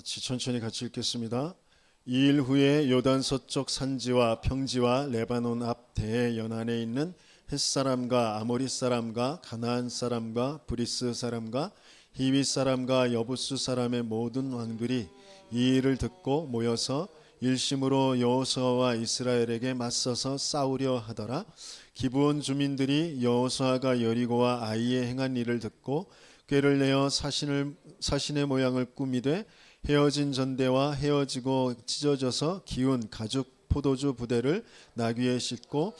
천천히 같이 읽겠습니다. 2일 후에 요단 서쪽 산지와 평지와 레바논 앞 대해 연안에 있는 헷 사람과 아모리 사람과 가나안 사람과 브리스 사람과 히위 사람과 여부스 사람의 모든 왕들이 이 일을 듣고 모여서 일심으로 여호수아와 이스라엘에게 맞서서 싸우려 하더라. 기브온 주민들이 여호수아가 여리고와 아이에 행한 일을 듣고 꾀를 내어 사신의 모양을 꾸미되 헤어진 전대와 헤어지고 찢어져서 기운 가죽 포도주 부대를 나귀에 싣고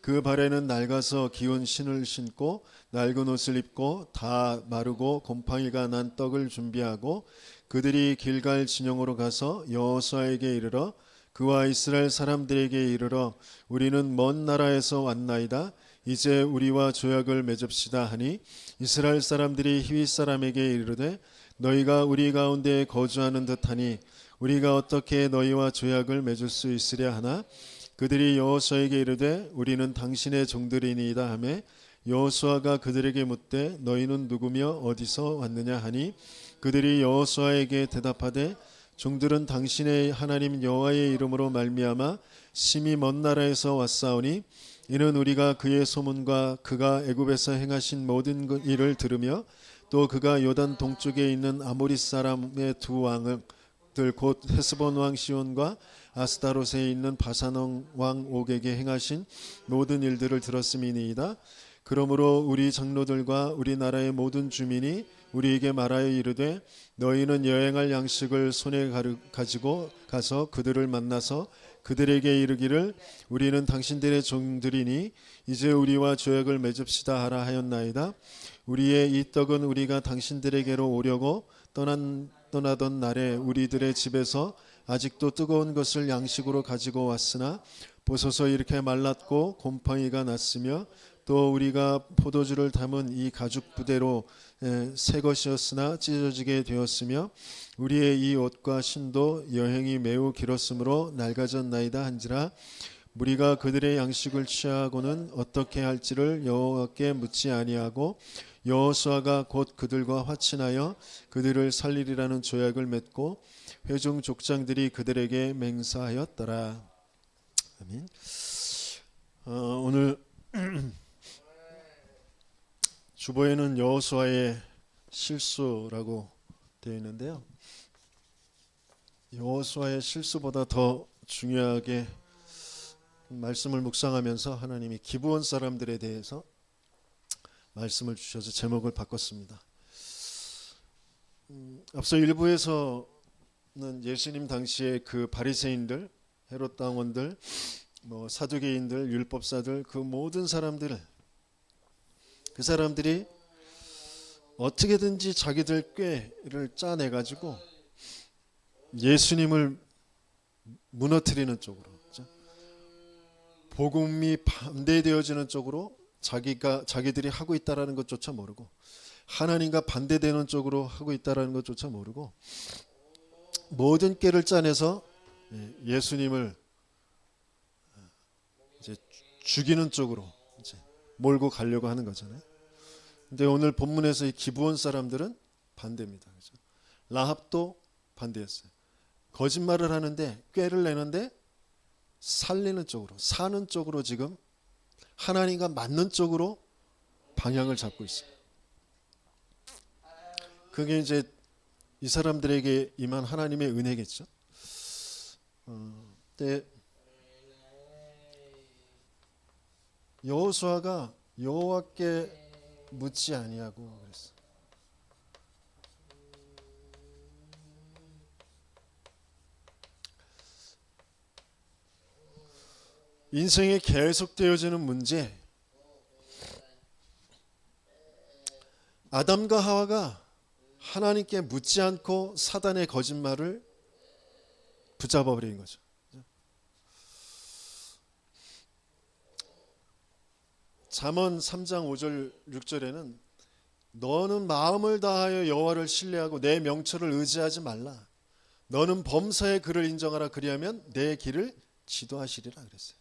그 발에는 낡아서 기운 신을 신고 낡은 옷을 입고 다 마르고 곰팡이가 난 떡을 준비하고 그들이 길갈 진영으로 가서 여호수아에게 이르러 그와 이스라엘 사람들에게 이르러 우리는 먼 나라에서 왔나이다. 이제 우리와 조약을 맺읍시다 하니 이스라엘 사람들이 히윗 사람에게 이르되 너희가 우리 가운데 거주하는 듯하니 우리가 어떻게 너희와 조약을 맺을 수 있으랴 하나 그들이 여호수아에게 이르되 우리는 당신의 종들이니이다 하매 여호수아가 그들에게 묻되 너희는 누구며 어디서 왔느냐 하니 그들이 여호수아에게 대답하되 종들은 당신의 하나님 여호와의 이름으로 말미암아 심히 먼 나라에서 왔사오니 이는 우리가 그의 소문과 그가 애굽에서 행하신 모든 일을 들으며 또 그가 요단 동쪽에 있는 아모리 사람의 두 왕들 곧 헤스본 왕 시온과 아스타롯에 있는 바산 왕 옥에게 행하신 모든 일들을 들었음이니이다. 그러므로 우리 장로들과 우리나라의 모든 주민이 우리에게 말하여 이르되 너희는 여행할 양식을 손에 가지고 가서 그들을 만나서 그들에게 이르기를 우리는 당신들의 종들이니 이제 우리와 조약을 맺읍시다 하라 하였나이다. 우리의 이 떡은 우리가 당신들에게로 오려고 떠나던 날에 우리들의 집에서 아직도 뜨거운 것을 양식으로 가지고 왔으나 보소서 이렇게 말랐고 곰팡이가 났으며 또 우리가 포도주를 담은 이 가죽 부대로 새 것이었으나 찢어지게 되었으며 우리의 이 옷과 신도 여행이 매우 길었으므로 낡아졌나이다 한지라 우리가 그들의 양식을 취하고는 어떻게 할지를 여호와께 묻지 아니하고 여호수아가 곧 그들과 화친하여 그들을 살리리라는 조약을 맺고 회중 족장들이 그들에게 맹세하였더라. 아멘. 오늘 주보에는 여호수아의 실수라고 되어 있는데요. 여호수아의 실수보다 더 중요하게 말씀을 묵상하면서 하나님이 기브온 사람들에 대해서 말씀을 주셔서 제목을 바꿨습니다. 앞서 일부에서는 예수님 당시에 그 바리새인들, 헤롯 당원들, 사두개인들, 율법사들 그 모든 사람들을 그 사람들이 어떻게든지 자기들 꾀를 짜내 가지고 예수님을 무너뜨리는 쪽으로, 복음이 반대되어지는 쪽으로 자기들이 하고 있다라는 것조차 모르고 하나님과 반대되는 쪽으로 하고 있다라는 것조차 모르고 모든 꾀를 짜내서 예수님을 이제 죽이는 쪽으로 이제 몰고 가려고 하는 거잖아요. 근데 오늘 본문에서 이 기브온 사람들은 반대입니다. 그렇죠? 라합도 반대했어요. 거짓말을 하는데 꾀를 내는데 살리는 쪽으로 사는 쪽으로 지금 하나님과 맞는 쪽으로 방향을 잡고 있어요. 그게 이제 이 사람들에게 임한 하나님의 은혜겠죠. 근데 여호수아가 여호와께 묻지 아니하고 그랬어. 인생에 계속되어지는 문제, 아담과 하와가 하나님께 묻지 않고 사단의 거짓말을 붙잡아버린 거죠. 잠언 3장 5절 6절에는 너는 마음을 다하여 여호와를 신뢰하고 내 명철을 의지하지 말라. 너는 범사의 그를 인정하라. 그리하면 내 길을 지도하시리라 그랬어요.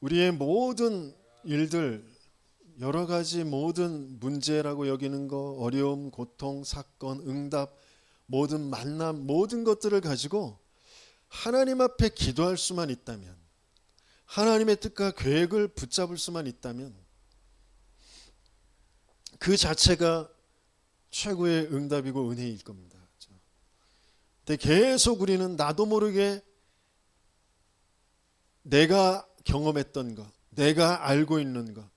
우리의 모든 일들 여러 가지 모든 문제라고 여기는 거, 어려움, 고통, 사건, 응답, 모든 만남, 모든 것들을 가지고 하나님 앞에 기도할 수만 있다면, 하나님의 뜻과 계획을 붙잡을 수만 있다면 그 자체가 최고의 응답이고 은혜일 겁니다. 근데 계속 우리는 나도 모르게 내가 경험했던 것, 내가 알고 있는 것,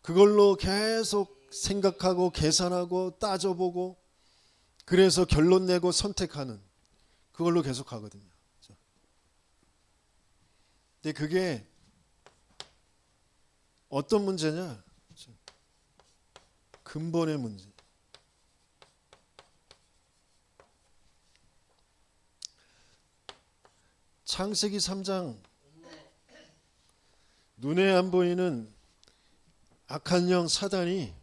그걸로 계속 생각하고 계산하고 따져보고 그래서 결론 내고 선택하는, 그걸로 계속 가거든요. 근데 그게 어떤 문제냐? 근본의 문제. 창세기 3장, 눈에 안 보이는 악한 영 사단이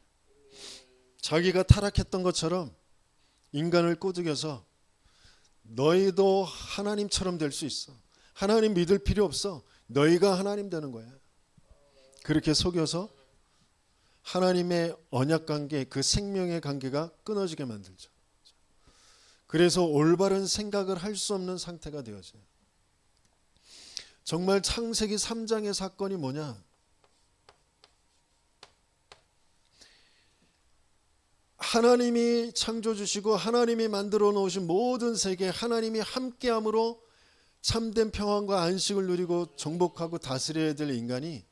자기가 타락했던 것처럼 인간을 꼬드겨서 너희도 하나님처럼 될 수 있어, 하나님 믿을 필요 없어, 너희가 하나님 되는 거야, 그렇게 속여서 하나님의 언약 관계, 그 생명의 관계가 끊어지게 만들죠. 그래서 올바른 생각을 할 수 없는 상태가 되어져요. 정말 창세기 3장의 사건이 뭐냐? 하나님이 창조 주시고 하나님이 만들어 놓으신 모든 세계, 하나님이 함께함으로 참된 평안과 안식을 누리고 정복하고 다스려야 될 인간이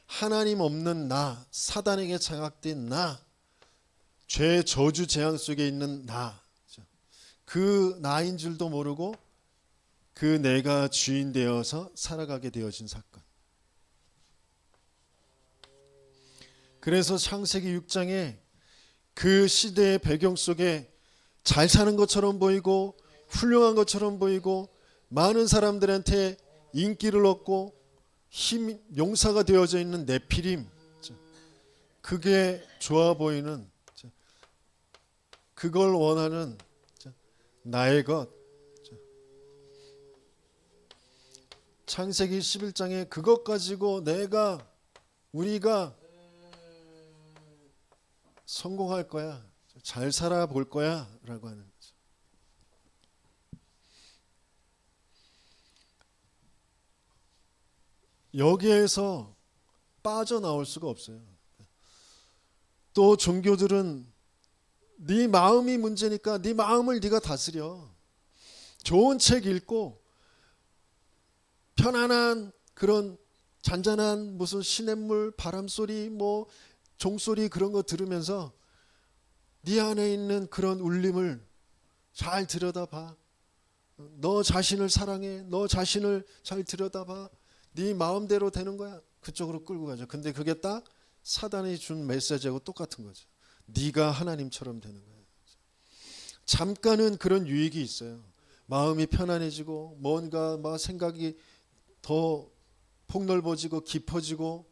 하나님 없는 나, 사단에게 장악된 나, 죄 저주 재앙 속에 있는 나, 그 나인 줄도 모르고 그 내가 주인 되어서 살아가게 되어진 사건. 그래서 창세기 6장에 그 시대의 배경 속에 잘 사는 것처럼 보이고 훌륭한 것처럼 보이고 많은 사람들한테 인기를 얻고 용사가 되어져 있는 네피림, 그게 좋아 보이는, 그걸 원하는 나의 것. 창세기 11장에 그것 가지고 우리가 성공할 거야, 잘 살아볼 거야 라고 하는 거죠. 여기에서 빠져나올 수가 없어요. 또 종교들은 네 마음이 문제니까 네 마음을 네가 다스려. 좋은 책 읽고 편안한 그런 잔잔한 무슨 시냇물, 바람소리, 뭐 종소리 그런 거 들으면서 네 안에 있는 그런 울림을 잘 들여다봐. 너 자신을 사랑해. 너 자신을 잘 들여다봐. 네 마음대로 되는 거야. 그쪽으로 끌고 가죠. 근데 그게 딱 사단이 준 메시지하고 똑같은 거죠. 네가 하나님처럼 되는 거야. 잠깐은 그런 유익이 있어요. 마음이 편안해지고 뭔가 막 생각이 더 폭넓어지고 깊어지고.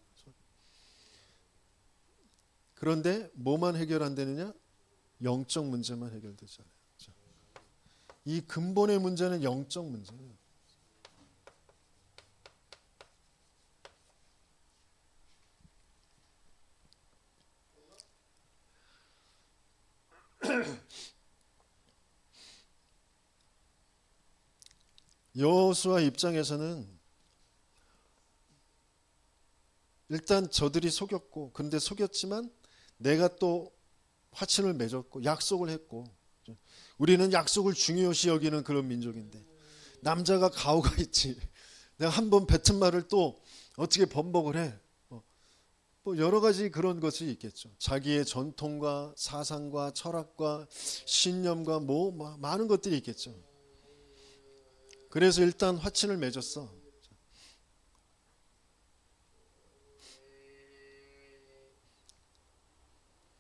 그런데 뭐만 해결 안 되느냐? 영적 문제만 해결되잖아요. 이 근본의 문제는 영적 문제예요. 여호수아 입장에서는 일단 저들이 속였고, 근데 속였지만 내가 또 화친을 맺었고 약속을 했고, 우리는 약속을 중요시 여기는 그런 민족인데 남자가 가오가 있지, 내가 한번 뱉은 말을 또 어떻게 번복을 해. 뭐 여러 가지 그런 것이 있겠죠. 자기의 전통과 사상과 철학과 신념과 뭐 많은 것들이 있겠죠. 그래서 일단 화친을 맺었어.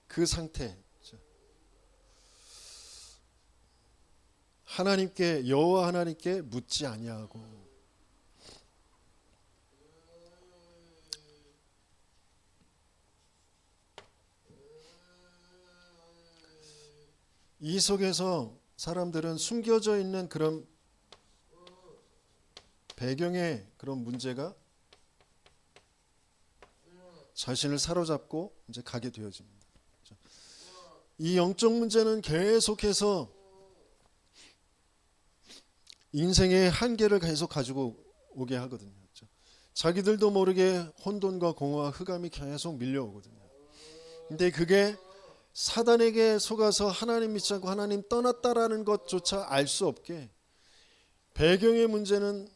그 상태, 하나님께, 여호와 하나님께 묻지 아니하고, 이 속에서 사람들은 숨겨져 있는 그런 배경의 그런 문제가 자신을 사로잡고 이제 가게 되어집니다. 이 영적 문제는 계속해서 인생의 한계를 계속 가지고 오게 하거든요. 자기들도 모르게 혼돈과 공허와 흑암이 계속 밀려오거든요. 근데 그게 사단에게 속아서 하나님 믿지 않고 하나님 떠났다라는 것조차 알 수 없게 배경의 문제는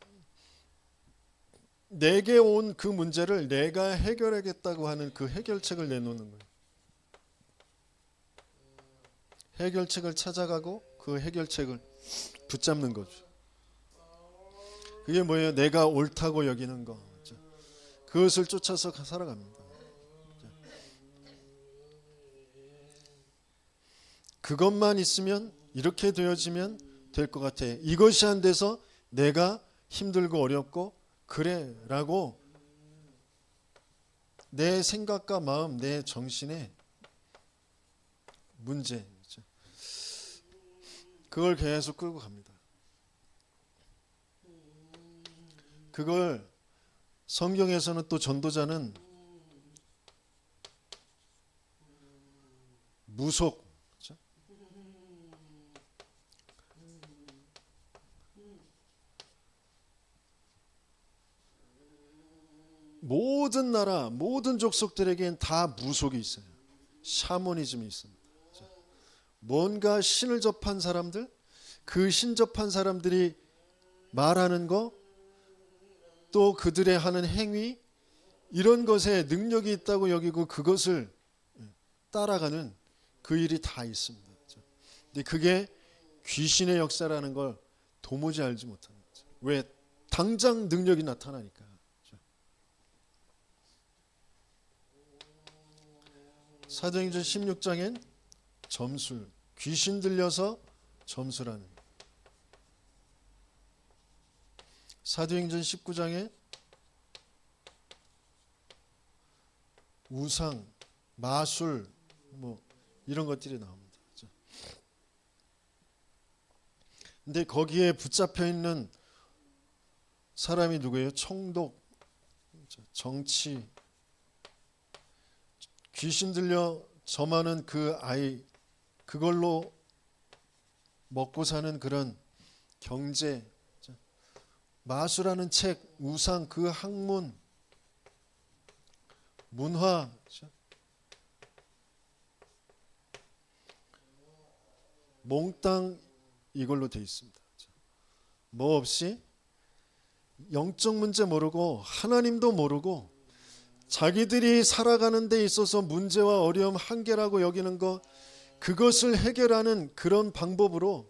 내게 온 그 문제를 내가 해결하겠다고 하는 그 해결책을 내놓는 거예요. 해결책을 찾아가고 그 해결책을 붙잡는 거죠. 그게 뭐예요? 내가 옳다고 여기는 거. 그것을 쫓아서 살아갑니다. 그것만 있으면 이렇게 되어지면 될 것 같아. 이것이 안 돼서 내가 힘들고 어렵고 그래 라고 내 생각과 마음, 내 정신의 문제, 그걸 계속 끌고 갑니다. 그걸 성경에서는 또 전도자는 무속, 모든 나라, 모든 족속들에겐 다 무속이 있어요. 샤머니즘이 있습니다. 뭔가 신을 접한 사람들, 그 신 접한 사람들이 말하는 거, 또 그들의 하는 행위, 이런 것에 능력이 있다고 여기고 그것을 따라가는 그 일이 다 있습니다. 근데 그게 귀신의 역사라는 걸 도무지 알지 못하는 거죠. 왜? 당장 능력이 나타나니까. 사도행전 16장엔 점술, 귀신 들려서 점술하는, 사도행전 19장에 우상, 마술 뭐 이런 것들이 나옵니다. 근데 거기에 붙잡혀 있는 사람이 누구예요? 총독, 정치, 귀신 들려 점하는 그 아이, 그걸로 먹고 사는 그런 경제, 마술하는 책, 우상, 그 학문, 문화, 몽땅 이걸로 돼 있습니다. 뭐 없이 영적 문제 모르고 하나님도 모르고 자기들이 살아가는 데 있어서 문제와 어려움, 한계라고 여기는 것, 그것을 해결하는 그런 방법으로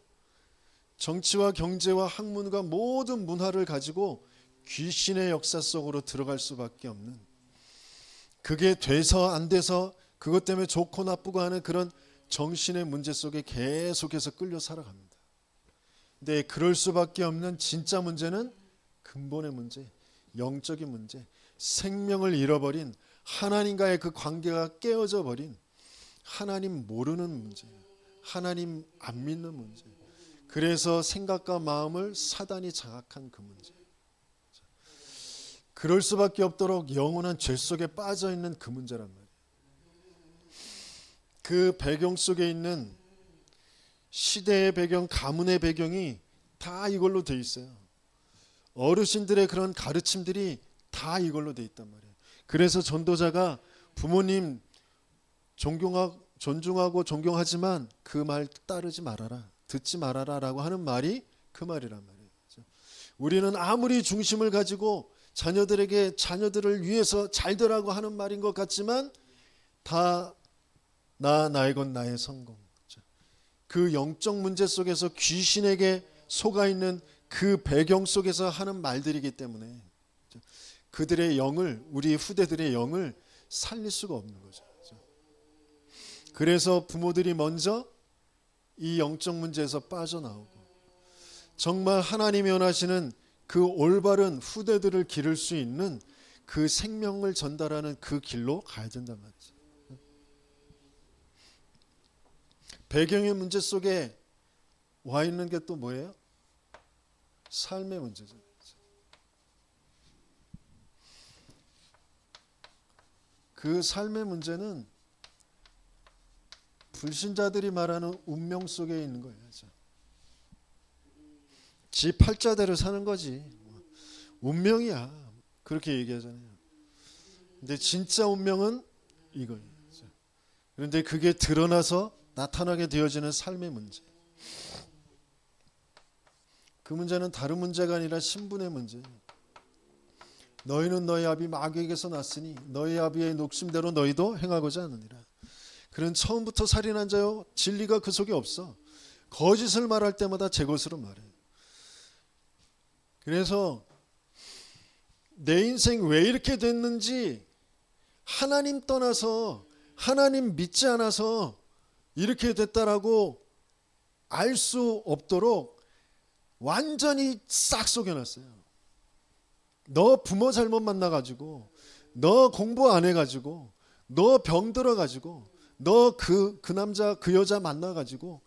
정치와 경제와 학문과 모든 문화를 가지고 귀신의 역사 속으로 들어갈 수밖에 없는, 그게 돼서 안 돼서 그것 때문에 좋고 나쁘고 하는 그런 정신의 문제 속에 계속해서 끌려 살아갑니다. 근데 그럴 수밖에 없는 진짜 문제는 근본의 문제, 영적인 문제, 생명을 잃어버린 하나님과의 그 관계가 깨어져 버린 하나님 모르는 문제, 하나님 안 믿는 문제, 그래서 생각과 마음을 사단이 장악한 그 문제, 그럴 수밖에 없도록 영원한 죄 속에 빠져 있는 그 문제란 말이에요. 그 배경 속에 있는 시대의 배경, 가문의 배경이 다 이걸로 돼 있어요. 어르신들의 그런 가르침들이 다 이걸로 돼 있단 말이에요. 그래서 전도자가 부모님 존중하고 존경하지만 그 말 따르지 말아라, 듣지 말아라 라고 하는 말이 그 말이란 말이에요. 우리는 아무리 중심을 가지고 자녀들을 위해서 잘 되라고 하는 말인 것 같지만 다 나의 것 나의 성공, 그 영적 문제 속에서 귀신에게 속아 있는 그 배경 속에서 하는 말들이기 때문에 그들의 영을, 우리 후대들의 영을 살릴 수가 없는 거죠. 그래서 부모들이 먼저 이 영적 문제에서 빠져나오고 정말 하나님이 원하시는 그 올바른 후대들을 기를 수 있는 그 생명을 전달하는 그 길로 가야 된단 말이죠. 배경의 문제 속에 와 있는 게 또 뭐예요? 삶의 문제죠. 그 삶의 문제는 불신자들이 말하는 운명 속에 있는 거예요. 지 팔자대로 사는 거지. 운명이야. 그렇게 얘기하잖아요. 근데 진짜 운명은 이거예요. 그런데 그게 드러나서 나타나게 되어지는 삶의 문제. 그 문제는 다른 문제가 아니라 신분의 문제예요. 너희는 너희 아비 마귀에게서 났으니 너희 아비의 녹심대로 너희도 행하고자 하느니라. 그는 처음부터 살인한 자요 진리가 그 속에 없어. 거짓을 말할 때마다 제 것으로 말해. 그래서 내 인생 왜 이렇게 됐는지 하나님 떠나서 하나님 믿지 않아서 이렇게 됐다라고 알 수 없도록 완전히 싹 속여놨어요. 너 부모 잘못 만나가지고, 너 공부 안 해가지고, 너 병 들어가지고, 너 그 남자 그 여자 만나가지고,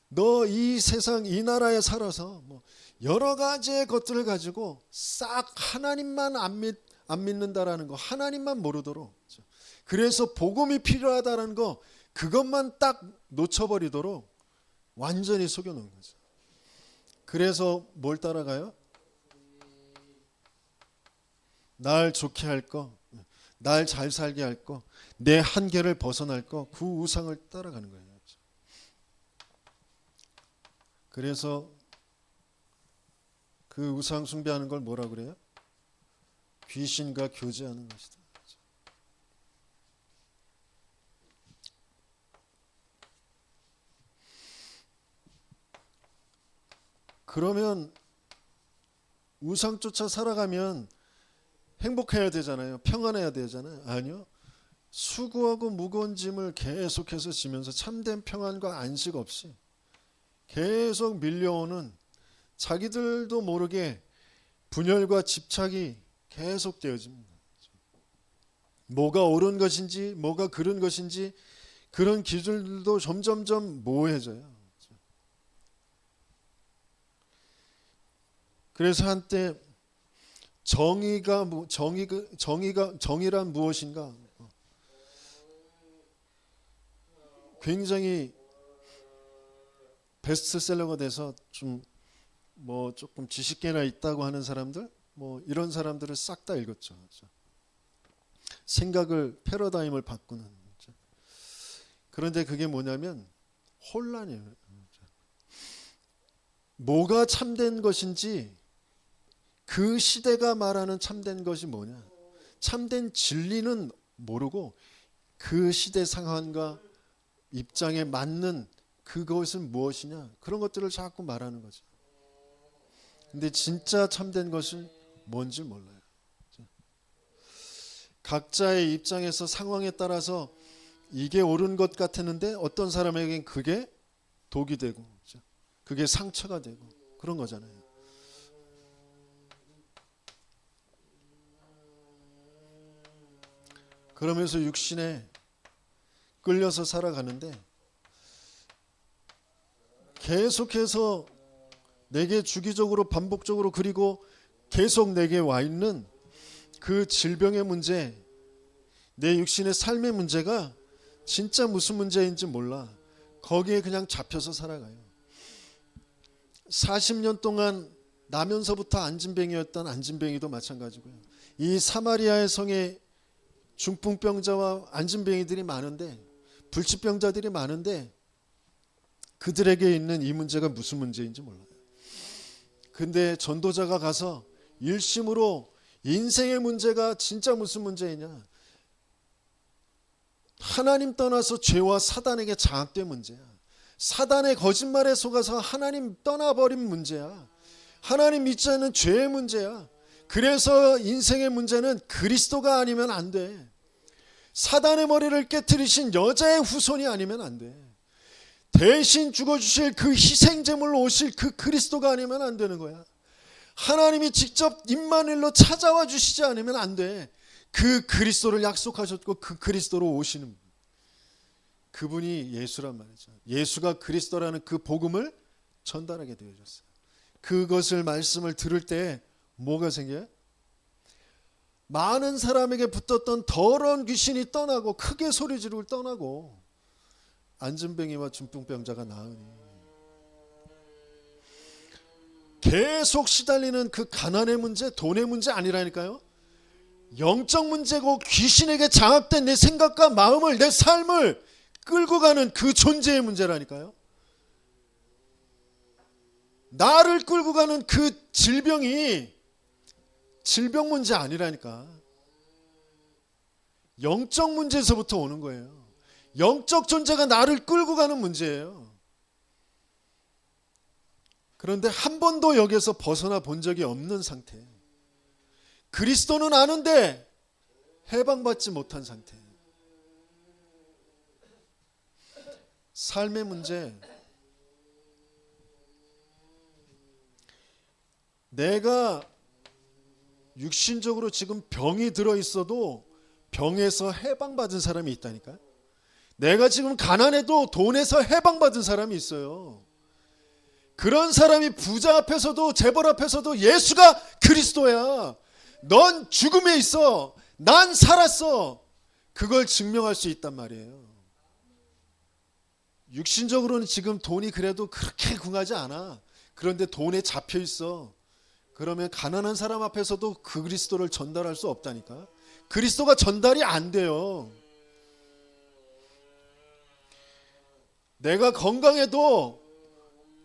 너 이 세상 이 나라에 살아서 뭐 여러 가지의 것들을 가지고 싹 하나님만 안 믿는다라는 거, 하나님만 모르도록. 그래서 복음이 필요하다는 거, 그것만 딱 놓쳐버리도록 완전히 속여놓은 거죠. 그래서 뭘 따라가요? 날 좋게 할 거, 날 잘 살게 할 거, 내 한계를 벗어날 거, 그 우상을 따라가는 거예요. 그래서 그 우상 숭배하는 걸 뭐라 그래요? 귀신과 교제하는 것이다. 그러면 우상 쫓아 살아가면 행복해야 되잖아요. 평안해야 되잖아요. 아니요. 수고하고 무거운 짐을 계속해서 지면서 참된 평안과 안식 없이 계속 밀려오는 자기들도 모르게 분열과 집착이 계속 되어집니다. 뭐가 옳은 것인지 뭐가 그른 것인지 그런 기준들도 점점점 모호해져요. 그래서 한때 정의란 무엇인가 굉장히 베스트셀러가 돼서 조금 지식계나 있다고 하는 사람들 이런 사람들을 싹 다 읽었죠. 생각을 패러다임을 바꾸는. 그런데 그게 뭐냐면 혼란이에요. 뭐가 참된 것인지 그 시대가 말하는 참된 것이 뭐냐, 참된 진리는 모르고 그 시대 상황과 입장에 맞는 그것은 무엇이냐, 그런 것들을 자꾸 말하는 거죠. 근데 진짜 참된 것은 뭔지 몰라요. 각자의 입장에서 상황에 따라서 이게 옳은 것 같았는데 어떤 사람에겐 그게 독이 되고 그게 상처가 되고 그런 거잖아요. 그러면서 육신에 끌려서 살아가는데 계속해서 내게 주기적으로 반복적으로 그리고 계속 내게 와 있는 그 질병의 문제, 내 육신의 삶의 문제가 진짜 무슨 문제인지 몰라. 거기에 그냥 잡혀서 살아가요. 40년 동안 나면서부터 안진뱅이였던 안진뱅이도 마찬가지고요. 이 사마리아의 성에 중풍병자와 안진뱅이들이 많은데, 불치병자들이 많은데 그들에게 있는 이 문제가 무슨 문제인지 몰라요. 근데 전도자가 가서 일심으로 인생의 문제가 진짜 무슨 문제이냐, 하나님 떠나서 죄와 사단에게 장악된 문제야. 사단의 거짓말에 속아서 하나님 떠나버린 문제야. 하나님 믿지 않는 죄의 문제야. 그래서 인생의 문제는 그리스도가 아니면 안 돼. 사단의 머리를 깨트리신 여자의 후손이 아니면 안 돼. 대신 죽어주실 그 희생제물로 오실 그 그리스도가 아니면 안 되는 거야. 하나님이 직접 임마누엘로 찾아와 주시지 않으면 안 돼. 그 그리스도를 약속하셨고 그 그리스도로 오시는 그분이 예수란 말이죠. 예수가 그리스도라는 그 복음을 전달하게 되어졌어요. 그것을 말씀을 들을 때 뭐가 생겨요? 많은 사람에게 붙었던 더러운 귀신이 떠나고 크게 소리 지르고 떠나고 안진뱅이와 중풍병자가 나으니 계속 시달리는 그 가난의 문제, 돈의 문제 아니라니까요. 영적 문제고 귀신에게 장악된 내 생각과 마음을, 내 삶을 끌고 가는 그 존재의 문제라니까요. 나를 끌고 가는 그 질병이 질병 문제 아니라니까. 영적 문제에서부터 오는 거예요. 영적 존재가 나를 끌고 가는 문제예요. 그런데 한 번도 여기서 벗어나 본 적이 없는 상태. 그리스도는 아는데 해방받지 못한 상태. 삶의 문제. 내가 육신적으로 지금 병이 들어 있어도 병에서 해방받은 사람이 있다니까요. 내가 지금 가난해도 돈에서 해방받은 사람이 있어요. 그런 사람이 부자 앞에서도 재벌 앞에서도 예수가 그리스도야. 넌 죽음에 있어. 난 살았어. 그걸 증명할 수 있단 말이에요. 육신적으로는 지금 돈이 그래도 그렇게 궁하지 않아. 그런데 돈에 잡혀 있어. 그러면 가난한 사람 앞에서도 그 그리스도를 전달할 수 없다니까. 그리스도가 전달이 안 돼요. 내가 건강해도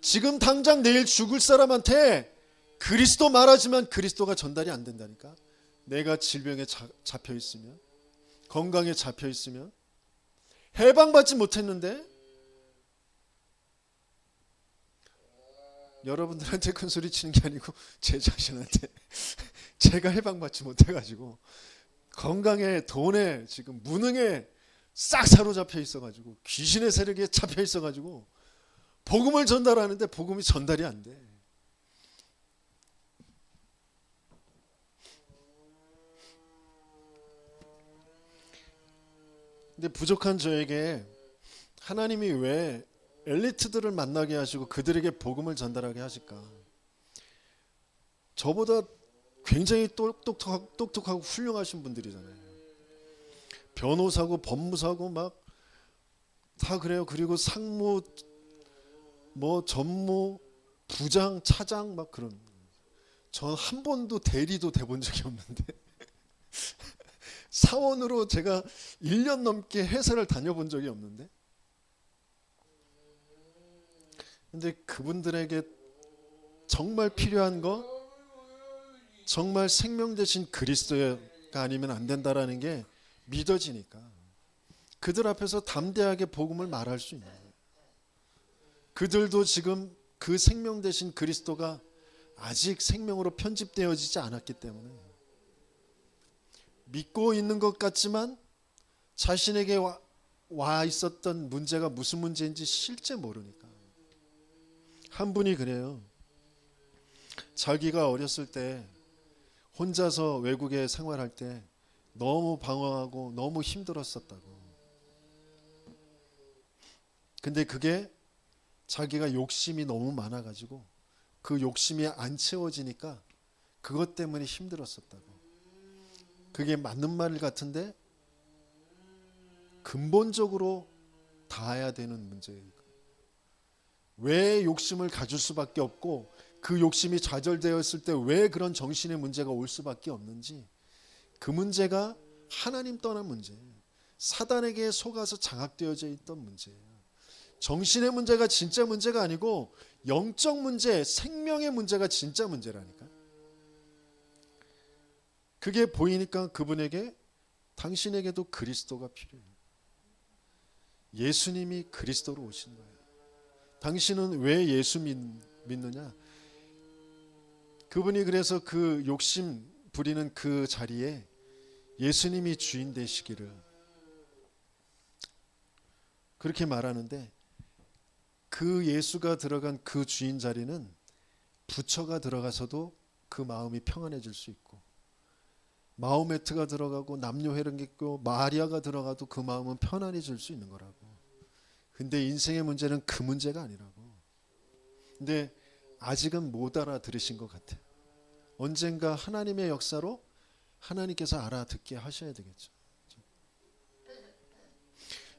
지금 당장 내일 죽을 사람한테 그리스도 말하지만 그리스도가 전달이 안 된다니까. 내가 질병에 잡혀 있으면, 건강에 잡혀 있으면, 해방받지 못했는데 여러분들한테 큰 소리 치는 게 아니고 제 자신한테 제가 해방받지 못해가지고 건강에, 돈에, 지금 무능에 싹 사로잡혀 있어가지고 귀신의 세력에 잡혀 있어가지고 복음을 전달하는데 복음이 전달이 안 돼. 근데 부족한 저에게 하나님이 왜 엘리트들을 만나게 하시고 그들에게 복음을 전달하게 하실까? 저보다 굉장히 똑똑하고 훌륭하신 분들이잖아요. 변호사고 법무사고 막 다 그래요. 그리고 상무, 뭐 전무, 부장, 차장 막 그런. 전 한 번도 대리도 돼본 적이 없는데 사원으로 제가 1년 넘게 회사를 다녀본 적이 없는데, 근데 그분들에게 정말 필요한 거, 정말 생명 대신 그리스도가 아니면 안 된다라는 게 믿어지니까 그들 앞에서 담대하게 복음을 말할 수 있는 거예요. 그들도 지금 그 생명 대신 그리스도가 아직 생명으로 편집되어지지 않았기 때문에 믿고 있는 것 같지만 자신에게 와 있었던 문제가 무슨 문제인지 실제 모르니까. 한 분이 그래요. 자기가 어렸을 때 혼자서 외국에 생활할 때 너무 방황하고 너무 힘들었었다고. 근데 그게 자기가 욕심이 너무 많아가지고 그 욕심이 안 채워지니까 그것 때문에 힘들었었다고. 그게 맞는 말 같은데 근본적으로 닿아야 되는 문제예요. 왜 욕심을 가질 수밖에 없고 그 욕심이 좌절되었을 때 왜 그런 정신의 문제가 올 수밖에 없는지, 그 문제가 하나님 떠난 문제예요. 사단에게 속아서 장악되어져 있던 문제예요. 정신의 문제가 진짜 문제가 아니고 영적 문제, 생명의 문제가 진짜 문제라니까. 그게 보이니까 그분에게 당신에게도 그리스도가 필요해요. 예수님이 그리스도로 오신 거예요. 당신은 왜 예수 믿느냐? 그분이 그래서 그 욕심 부리는 그 자리에 예수님이 주인 되시기를 그렇게 말하는데, 그 예수가 들어간 그 주인 자리는 부처가 들어가서도 그 마음이 평안해질 수 있고, 마호메트가 들어가고 남녀회령이 있고 마리아가 들어가도 그 마음은 편안해질 수 있는 거라고. 근데 인생의 문제는 그 문제가 아니라고. 근데 아직은 못 알아들으신 것 같아요. 언젠가 하나님의 역사로 하나님께서 알아듣게 하셔야 되겠죠.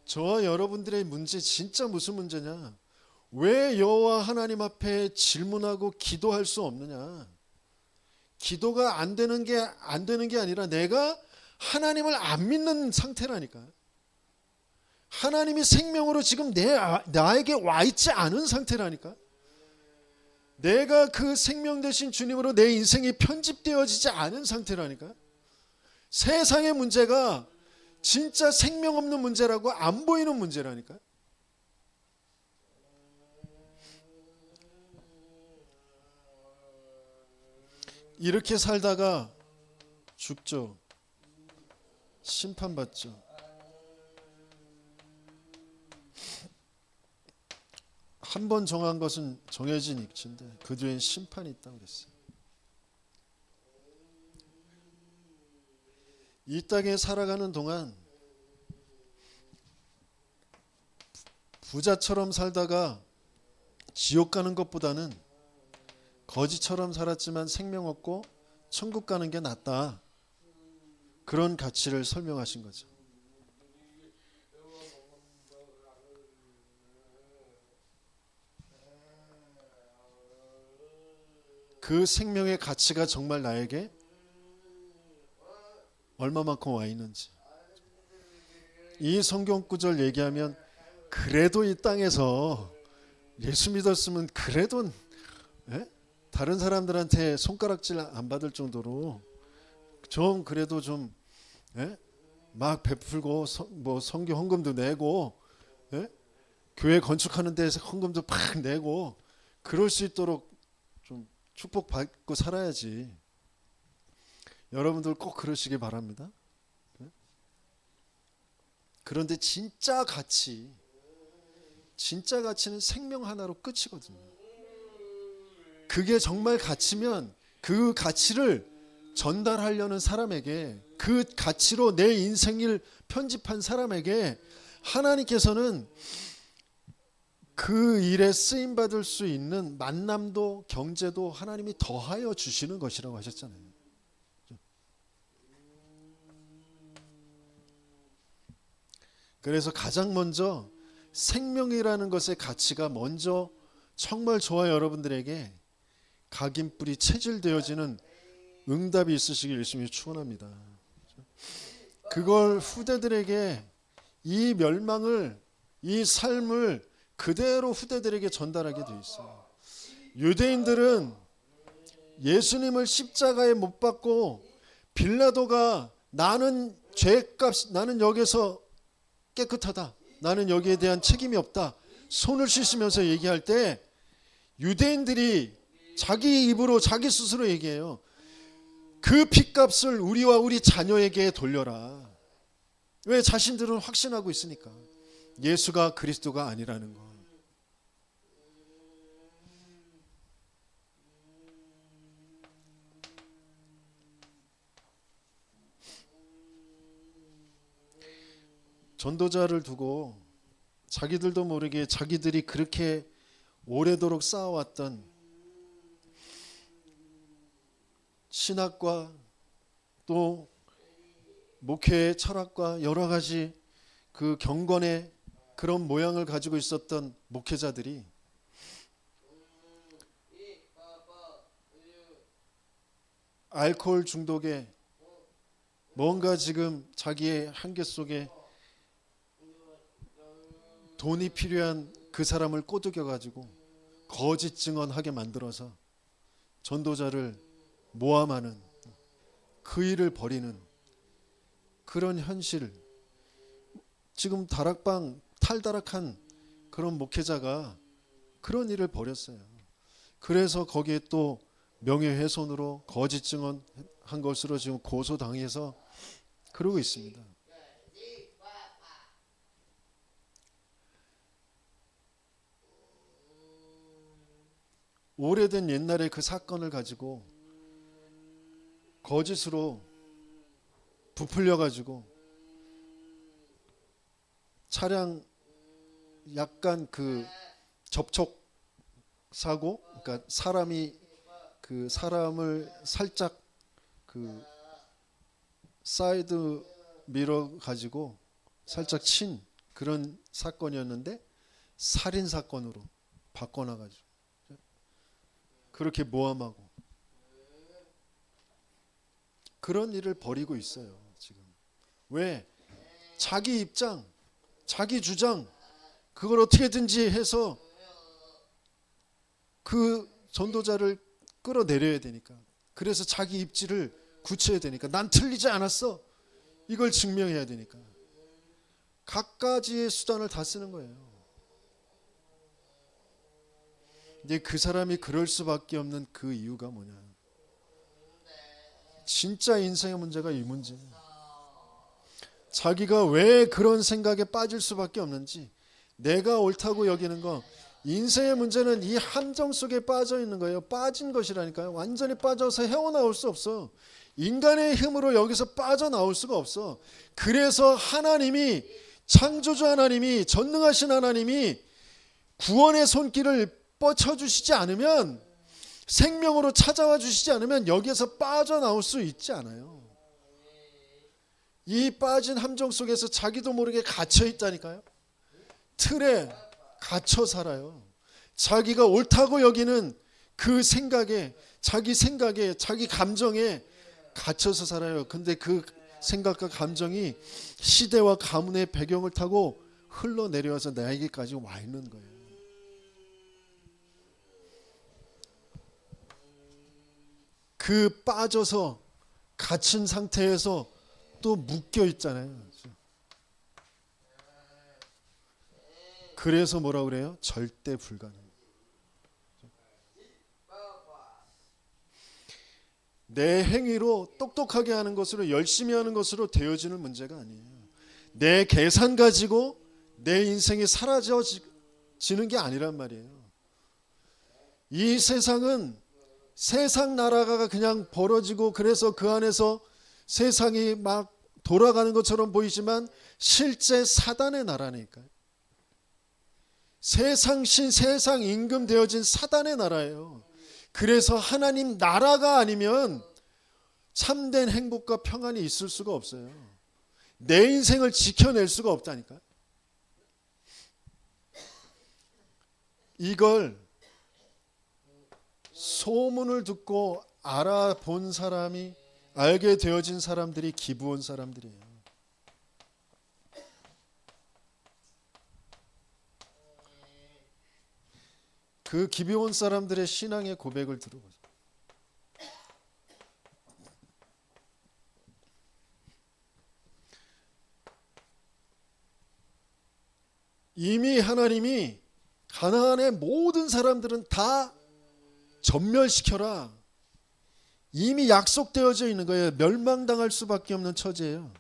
저와 여러분들의 문제 진짜 무슨 문제냐? 왜 여호와 하나님 앞에 질문하고 기도할 수 없느냐? 기도가 안 되는 게 아니라 내가 하나님을 안 믿는 상태라니까요. 하나님이 생명으로 지금 나에게 와 있지 않은 상태라니까. 내가 그 생명 되신 주님으로 내 인생이 편집되어지지 않은 상태라니까. 세상의 문제가 진짜 생명 없는 문제라고 안 보이는 문제라니까. 이렇게 살다가 죽죠. 심판받죠. 한 번 정한 것은 정해진 이치인데 그 뒤엔 심판이 있다고 그랬어요. 이 땅에 살아가는 동안 부자처럼 살다가 지옥 가는 것보다는 거지처럼 살았지만 생명 없고 천국 가는 게 낫다. 그런 가치를 설명하신 거죠. 그 생명의 가치가 정말 나에게 얼마만큼 와 있는지. 이 성경 구절 얘기하면 그래도 이 땅에서 예수 믿었으면 그래도 다른 사람들한테 손가락질 안 받을 정도로 좀 그래도 좀 막 베풀고 뭐 성교 헌금도 내고 교회 건축하는 데서 헌금도 팍 내고 그럴 수 있도록 좀 축복받고 살아야지. 여러분들 꼭 그러시기 바랍니다. 그런데 진짜 가치는 생명 하나로 끝이거든요. 그게 정말 가치면 그 가치를 전달하려는 사람에게, 그 가치로 내 인생을 편집한 사람에게 하나님께서는 그 일에 쓰임받을 수 있는 만남도 경제도 하나님이 더하여 주시는 것이라고 하셨잖아요. 그래서 가장 먼저 생명이라는 것의 가치가 먼저 정말 저와 여러분들에게 각인뿌리 체질되어지는 응답이 있으시길 열심히 축원합니다. 그걸 후대들에게 이 멸망을, 이 삶을 그대로 후대들에게 전달하게 돼 있어요. 유대인들은 예수님을 십자가에 못 박고 빌라도가 나는 죄값, 나는 여기서 깨끗하다, 나는 여기에 대한 책임이 없다, 손을 씻으면서 얘기할 때 유대인들이 자기 입으로 자기 스스로 얘기해요. 그 핏값을 우리와 우리 자녀에게 돌려라. 왜? 자신들은 확신하고 있으니까. 예수가 그리스도가 아니라는 거. 전도자를 두고 자기들도 모르게 자기들이 그렇게 오래도록 쌓아왔던 신학과 또 목회의 철학과 여러 가지 그 경건의 그런 모양을 가지고 있었던 목회자들이 알코올 중독에 뭔가 지금 자기의 한계 속에 돈이 필요한 그 사람을 꼬드겨 가지고 거짓 증언하게 만들어서 전도자를 모함하는, 그 일을 벌이는 그런 현실. 지금 다락방 탈다락한 그런 목회자가 그런 일을 벌였어요. 그래서 거기에 또 명예훼손으로 거짓 증언한 것으로 지금 고소당해서 그러고 있습니다. 오래된 옛날의 그 사건을 가지고 거짓으로 부풀려 가지고 차량 약간 그 접촉 사고, 그러니까 사람이 그 사람을 살짝 그 사이드 미러 가지고 살짝 친 그런 사건이었는데 살인 사건으로 바꿔놔가지고 그렇게 모함하고 그런 일을 벌이고 있어요 지금. 왜? 자기 입장, 자기 주장 그걸 어떻게든지 해서 그 전도자를 끌어내려야 되니까. 그래서 자기 입지를 굳혀야 되니까. 난 틀리지 않았어. 이걸 증명해야 되니까. 갖가지의 수단을 다 쓰는 거예요. 근데 그 사람이 그럴 수밖에 없는 그 이유가 뭐냐. 진짜 인생의 문제가 이 문제예요. 자기가 왜 그런 생각에 빠질 수밖에 없는지, 내가 옳다고 여기는 거, 인생의 문제는 이 함정 속에 빠져 있는 거예요. 빠진 것이라니까요. 완전히 빠져서 헤어나올 수 없어. 인간의 힘으로 여기서 빠져나올 수가 없어. 그래서 하나님이, 창조주 하나님이, 전능하신 하나님이 구원의 손길을 뻗쳐주시지 않으면, 생명으로 찾아와 주시지 않으면 여기에서 빠져나올 수 있지 않아요. 이 빠진 함정 속에서 자기도 모르게 갇혀 있다니까요. 틀에 갇혀 살아요. 자기가 옳다고 여기는 그 생각에, 자기 감정에 갇혀서 살아요. 근데 그 생각과 감정이 시대와 가문의 배경을 타고 흘러내려와서 나에게까지 와 있는 거예요. 그 빠져서 갇힌 상태에서 또 묶여 있잖아요. 그래서 뭐라고 그래요? 절대 불가능. 내 행위로 똑똑하게 하는 것으로, 열심히 하는 것으로 되어지는 문제가 아니에요. 내 계산 가지고 내 인생이 사라져지는 게 아니란 말이에요. 이 세상은 세상 나라가 그냥 벌어지고, 그래서 그 안에서 세상이 막 돌아가는 것처럼 보이지만 실제 사단의 나라니까요. 세상신, 세상 임금 되어진 사단의 나라예요. 그래서 하나님 나라가 아니면 참된 행복과 평안이 있을 수가 없어요. 내 인생을 지켜낼 수가 없다니까요. 이걸 소문을 듣고 알아본 사람이, 알게 되어진 사람들이 기브온 사람들이에요. 그 기브온 사람들의 신앙의 고백을 들어보세요. 이미 하나님이 가나안의 모든 사람들은 다 전멸시켜라. 이미 약속되어져 있는 거예요. 멸망당할 수밖에 없는 처지예요.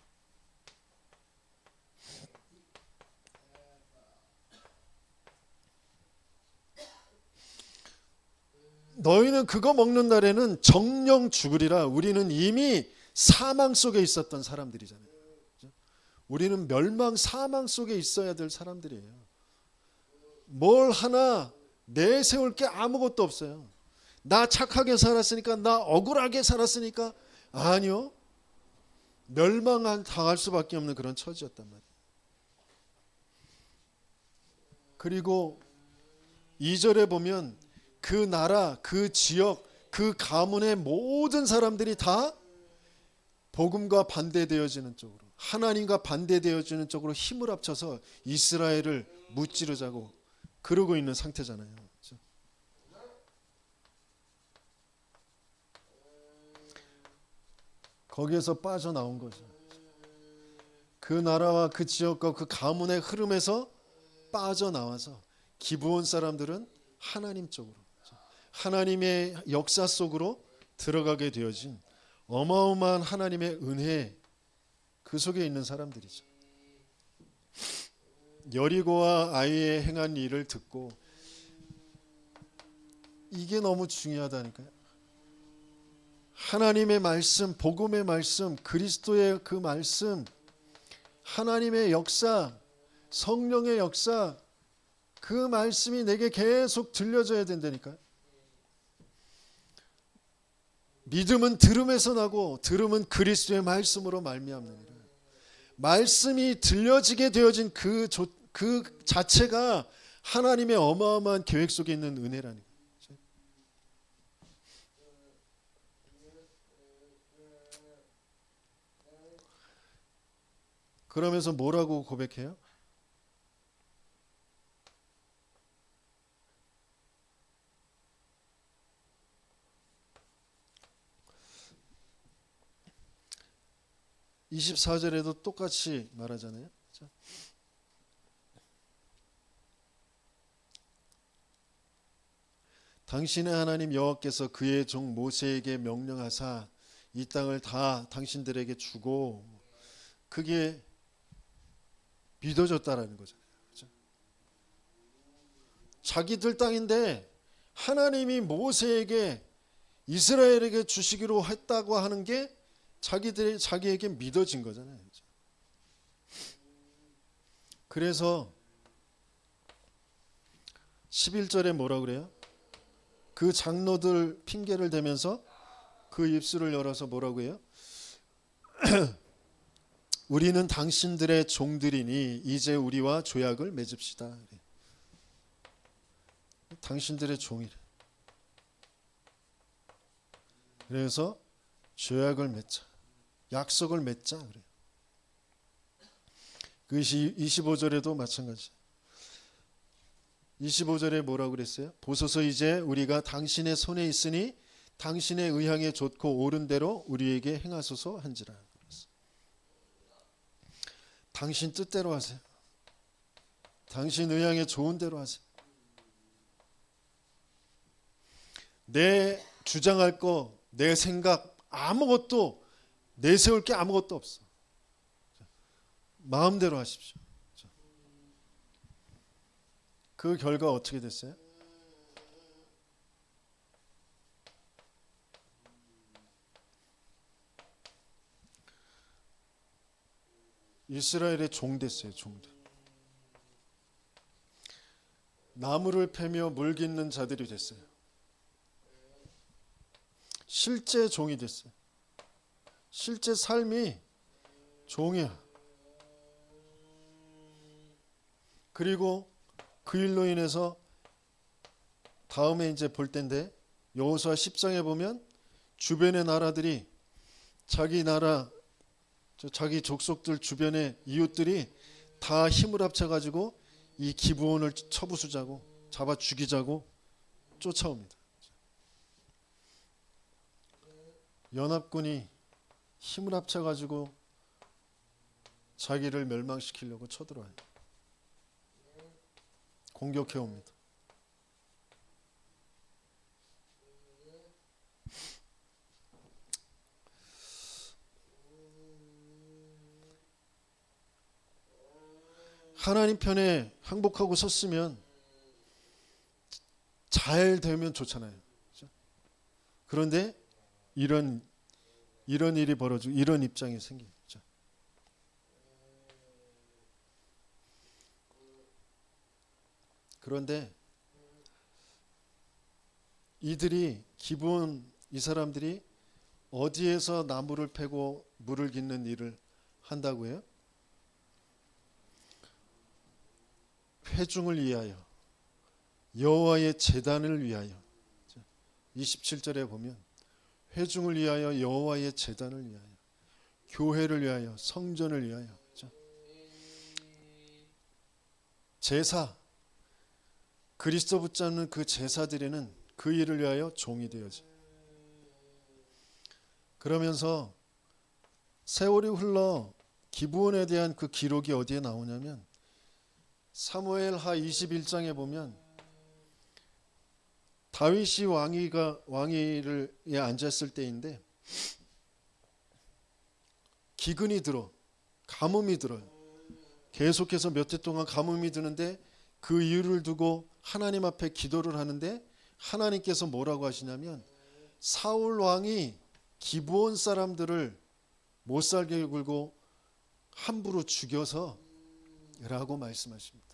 너희는 그거 먹는 날에는 정령 죽으리라. 우리는 이미 사망 속에 있었던 사람들이잖아요. 우리는 멸망, 사망 속에 있어야 될 사람들이에요. 뭘 하나 내세울 게 아무것도 없어요. 나 착하게 살았으니까, 나 억울하게 살았으니까. 아니요. 멸망당할 수밖에 없는 그런 처지였단 말이에요. 그리고 2절에 보면 그 나라, 그 지역, 그 가문의 모든 사람들이 다 복음과 반대되어지는 쪽으로, 하나님과 반대되어지는 쪽으로 힘을 합쳐서 이스라엘을 무찌르자고 그러고 있는 상태잖아요. 그렇죠? 거기에서 빠져나온 거죠. 그 나라와 그 지역과 그 가문의 흐름에서 빠져나와서 기브온 사람들은 하나님 쪽으로, 하나님의 역사 속으로 들어가게 되어진 어마어마한 하나님의 은혜, 그 속에 있는 사람들이죠. 여리고와 아이의 행한 일을 듣고, 이게 너무 중요하다니까요. 하나님의 말씀, 복음의 말씀, 그리스도의 그 말씀, 하나님의 역사, 성령의 역사, 그 말씀이 내게 계속 들려져야 된다니까요. 믿음은 들음에서 나고 들음은 그리스도의 말씀으로 말미암느니라. 말씀이 들려지게 되어진 그 자체가 하나님의 어마어마한 계획 속에 있는 은혜라는 거죠. 그러면서 뭐라고 고백해요? (24절에도) 똑같이 말하잖아요. 당신의 하나님 여호와께서 그의 종 모세에게 명령하사 이 땅을 다 당신들에게 주고, 그게 믿어졌다라는 거잖아요. 그렇죠? 자기들 땅인데 하나님이 모세에게 이스라엘에게 주시기로 했다고 하는 게 자기에게 믿어진 거잖아요. 그렇죠? 그래서 11절에 뭐라 그래요? 그 장로들 핑계를 대면서 그 입술을 열어서 뭐라고 해요? 우리는 당신들의 종들이니 이제 우리와 조약을 맺읍시다. 당신들의 종이래. 그래서 조약을 맺자, 약속을 맺자 그래요. 그것이 25절에도 마찬가지. 25절에 뭐라고 그랬어요? 보소서 이제 우리가 당신의 손에 있으니 당신의 의향에 좋고 옳은 대로 우리에게 행하소서 한지라. 당신 뜻대로 하세요. 당신 의향에 좋은 대로 하세요. 내 주장할 거, 내 생각 아무것도 내세울 게 아무것도 없어. 마음대로 하십시오. 그 결과 어떻게 됐어요? 이스라엘의 종 됐어요. 종들. 나무를 패며 물 깃는 자들이 됐어요. 실제 종이 됐어요. 실제 삶이 종이야. 그리고 그 일로 인해서 다음에 이제 볼 텐데, 여호수아 10장에 보면 주변의 나라들이 자기 나라, 자기 족속들 주변의 이웃들이 다 힘을 합쳐가지고 이 기브온을 쳐부수자고 잡아 죽이자고 쫓아옵니다. 연합군이 힘을 합쳐가지고 자기를 멸망시키려고 쳐들어와요. 공격해 옵니다. 하나님 편에 항복하고 섰으면 잘 되면 좋잖아요. 그렇죠? 그런데 이런 일이 벌어지고 이런 입장이 생기죠. 그런데 이 사람들이 어디에서 나무를 패고 물을 깃는 일을 한다고 해요? 회중을 위하여, 여호와의 제단을 위하여. 27절에 보면 회중을 위하여, 여호와의 제단을 위하여, 교회를 위하여, 성전을 위하여. 제사, 그리스도 붙잡는 그 제사드리는 그 일을 위하여 종이 되어져. 그러면서 세월이 흘러 기브온에 대한 그 기록이 어디에 나오냐면 사무엘하 21장에 보면 다윗이 왕위에 앉았을 때인데 기근이 들어, 가뭄이 들어요. 계속해서 몇 해 동안 가뭄이 드는데 그 이유를 두고 하나님 앞에 기도를 하는데 하나님께서 뭐라고 하시냐면 사울 왕이 기브온 사람들을 못 살게 굴고 함부로 죽여서 라고 말씀하십니다.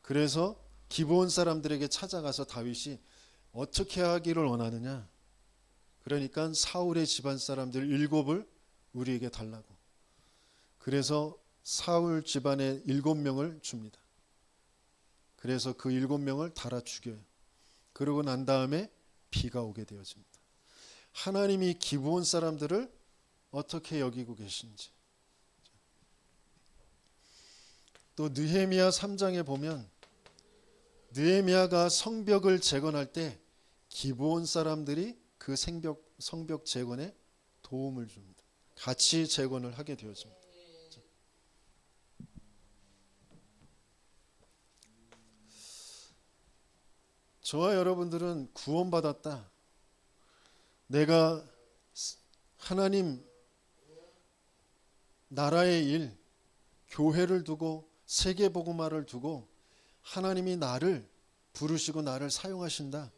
그래서 기브온 사람들에게 찾아가서 다윗이 어떻게 하기를 원하느냐, 그러니까 사울의 집안 사람들 7을 우리에게 달라고. 그래서 사울 집안에 7명을 줍니다. 그래서 그 7명을 달아 죽여요. 그러고 난 다음에 비가 오게 되어집니다. 하나님이 기브온 사람들을 어떻게 여기고 계신지. 또 느헤미야 3장에 보면 느헤미야가 성벽을 재건할 때 기브온 사람들이 그 성벽 재건에 도움을 줍니다. 같이 재건을 하게 되어집니다. 저와 여러분들은 구원받았다. 내가 하나님 나라의 일, 교회를 두고 세계복음화를 두고 하나님이 나를 부르시고 나를 사용하신다.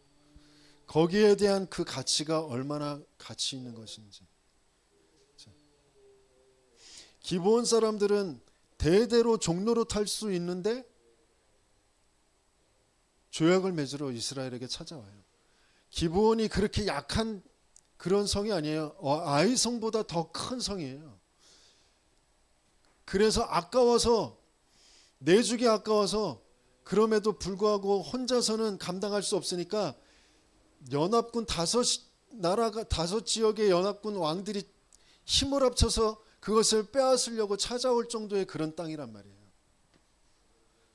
거기에 대한 그 가치가 얼마나 가치 있는 것인지. 기브온 사람들은 대대로 종로로 탈 수 있는데 조약을 맺으러 이스라엘에게 찾아와요. 기브온이 그렇게 약한 그런 성이 아니에요. 아이 성보다 더 큰 성이에요. 그래서 아까워서 내주기 아까워서 그럼에도 불구하고 혼자서는 감당할 수 없으니까 연합군 5나라가 5지역의 연합군 왕들이 힘을 합쳐서 그것을 빼앗으려고 찾아올 정도의 그런 땅이란 말이에요.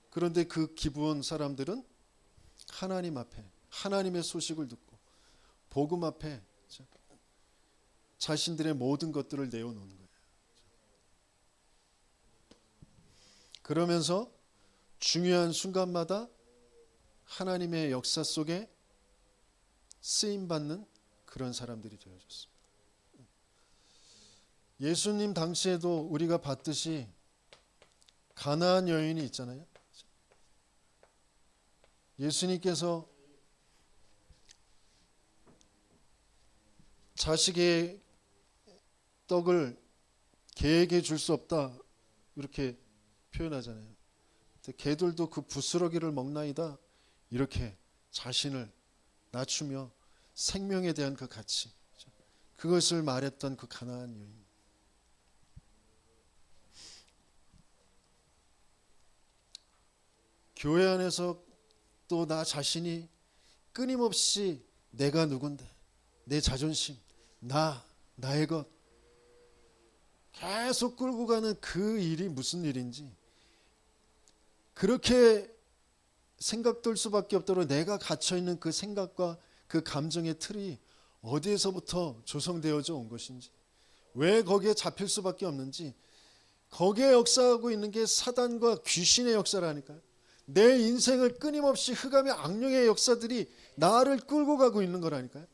그런데 그 기브온 사람들은 하나님 앞에 하나님의 소식을 듣고 복음 앞에 자신들의 모든 것들을 내어놓은 거예요. 그러면서 중요한 순간마다 하나님의 역사 속에 쓰임받는 그런 사람들이 되어졌습니다. 예수님 당시에도 우리가 봤듯이 가나안 여인이 있잖아요. 예수님께서 자식의 떡을 개에게 줄 수 없다 이렇게 표현하잖아요. 개들도 그 부스러기를 먹나이다 이렇게 자신을 낮추며 생명에 대한 그 가치, 그것을 말했던 그 가나안 여인. 교회 안에서 또 나 자신이 끊임없이 내가 누군데, 내 자존심, 나의 것 계속 끌고 가는 그 일이 무슨 일인지 그렇게 생각될 수밖에 없도록 내가 갇혀있는 그 생각과 그 감정의 틀이 어디에서부터 조성되어져 온 것인지, 왜 거기에 잡힐 수밖에 없는지, 거기에 역사하고 있는 게 사단과 귀신의 역사라니까요. 내 인생을 끊임없이 흑암의 악령의 역사들이 나를 끌고 가고 있는 거라니까요.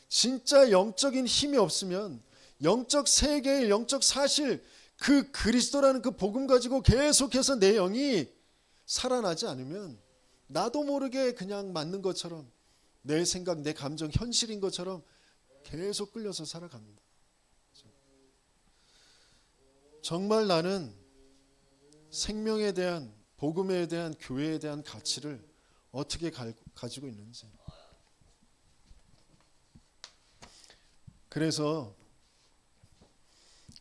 진짜 영적인 힘이 없으면, 영적 세계의 영적 사실, 그 그리스도라는 그 복음 가지고 계속해서 내 영이 살아나지 않으면 나도 모르게 그냥 맞는 것처럼, 내 생각, 내 감정, 현실인 것처럼 계속 끌려서 살아갑니다. 정말 나는 생명에 대한, 복음에 대한, 교회에 대한 가치를 어떻게 가지고 있는지. 그래서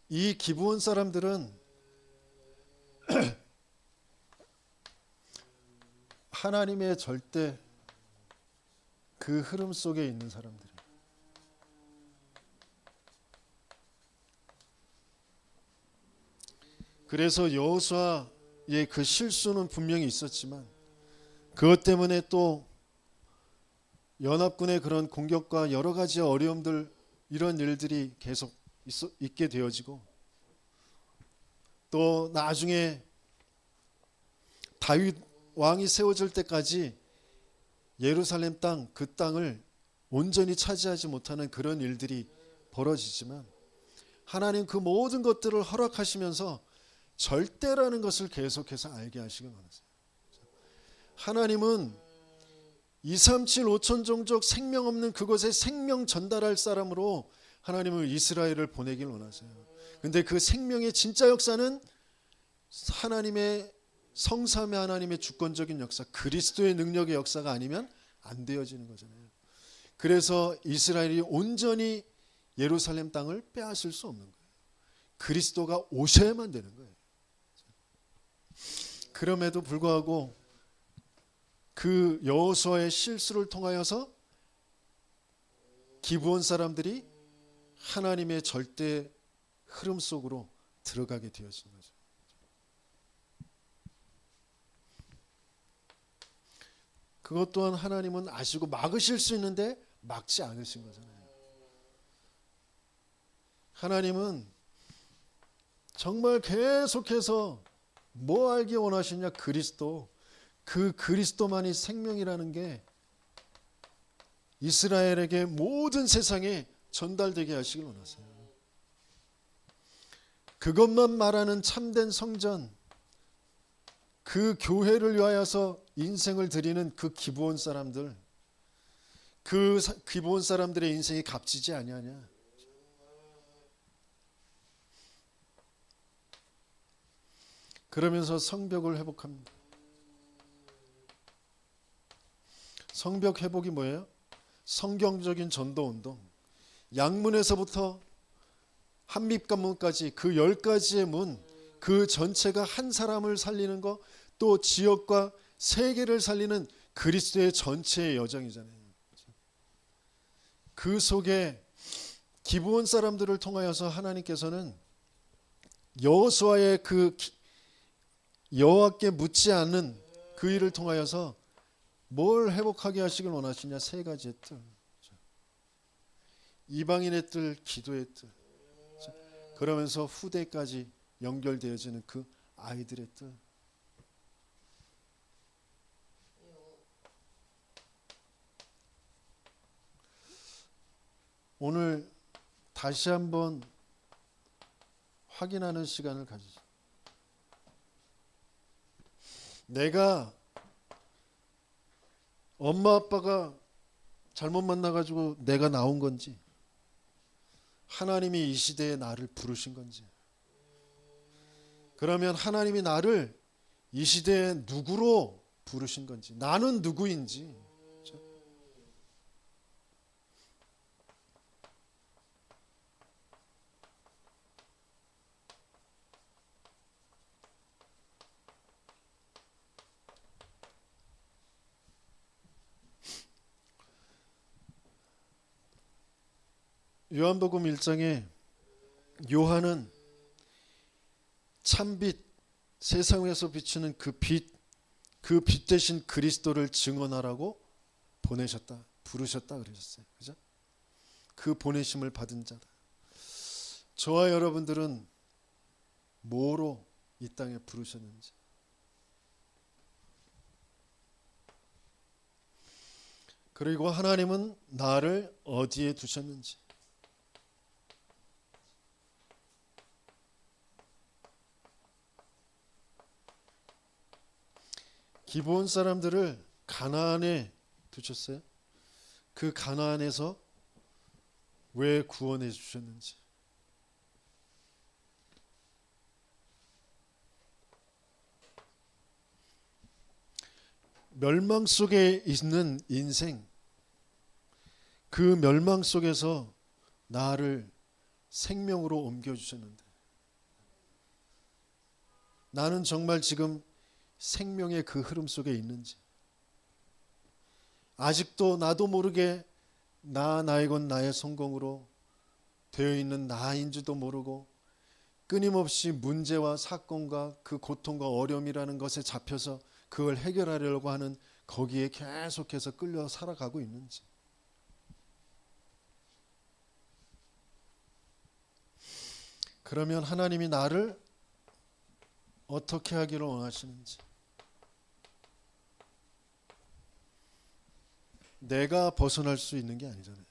이 기브온 사람들은 하나님의 절대 그 흐름 속에 있는 사람들이에요. 그래서 여호수아의 그 실수는 분명히 있었지만 그것 때문에 또 연합군의 그런 공격과 여러 가지 어려움들, 이런 일들이 계속 있게 되어지고, 또 나중에 다윗 왕이 세워질 때까지 예루살렘 땅, 그 땅을 온전히 차지하지 못하는 그런 일들이 벌어지지만 하나님 그 모든 것들을 허락하시면서 절대라는 것을 계속해서 알게 하시기 원하세요. 하나님은 237 5천 종족 생명 없는 그곳에 생명 전달할 사람으로 하나님은 이스라엘을 보내길 원하세요. 근데 그 생명의 진짜 역사는 하나님의 성삼의 하나님의 주권적인 역사, 그리스도의 능력의 역사가 아니면 안 되어지는 거잖아요. 그래서 이스라엘이 온전히 예루살렘 땅을 빼앗을 수 없는 거예요. 그리스도가 오셔야만 되는 거예요. 그럼에도 불구하고 그 여호수아의 실수를 통하여서 기브온 사람들이 하나님의 절대 흐름 속으로 들어가게 되어진 거죠. 그것 또한 하나님은 아시고 막으실 수 있는데 막지 않으신 거잖아요. 하나님은 정말 계속해서 뭐 알기 원하시냐? 그리스도. 그 그리스도만이 생명이라는 게 이스라엘에게 모든 세상에 전달되게 하시길 원하세요. 그것만 말하는 참된 성전, 그 교회를 위하여서 인생을 드리는 그 기브온 사람들, 그 기브온 사람들의 인생이 값지지 아니하냐? 그러면서 성벽을 회복합니다. 성벽 회복이 뭐예요? 성경적인 전도 운동. 양문에서부터 한밉관문까지 그 10가지의 문, 그 전체가 한 사람을 살리는 것, 또 지역과 세계를 살리는 그리스도의 전체의 여정이잖아요. 그 속에 기브온 사람들을 통하여서 하나님께서는 여호수아의 그 여호와께 묻지 않는 그 일을 통하여서 뭘 회복하게 하시길 원하시냐? 3가지의 뜰. 이방인의 뜰, 기도의 뜰. 그러면서 후대까지 연결되어지는 그 아이들의 뜰. 오늘 다시 한번 확인하는 시간을 가지죠. 내가 엄마 아빠가 잘못 만나가지고 내가 나온 건지, 하나님이 이 시대에 나를 부르신 건지, 그러면 하나님이 나를 이 시대에 누구로 부르신 건지, 나는 누구인지. 요한복음 1장에 요한은 참빛, 세상에서 비추는 그 빛 대신 그리스도를 증언하라고 보내셨다, 부르셨다 그러셨어요. 그죠? 그 보내심을 받은 자다. 저와 여러분들은 뭐로 이 땅에 부르셨는지, 그리고 하나님은 나를 어디에 두셨는지, 기브온 사람들을 가나안에 두셨어요. 그 가나안에서 왜 구원해 주셨는지, 멸망 속에 있는 인생, 그 멸망 속에서 나를 생명으로 옮겨주셨는데, 나는 정말 지금 생명의 그 흐름 속에 있는지, 아직도 나도 모르게 나이건 나의 성공으로 되어 있는 나인지도 모르고 끊임없이 문제와 사건과 그 고통과 어려움이라는 것에 잡혀서 그걸 해결하려고 하는 거기에 계속해서 끌려 살아가고 있는지, 그러면 하나님이 나를 어떻게 하기를 원하시는지, 내가 벗어날 수 있는 게 아니잖아요.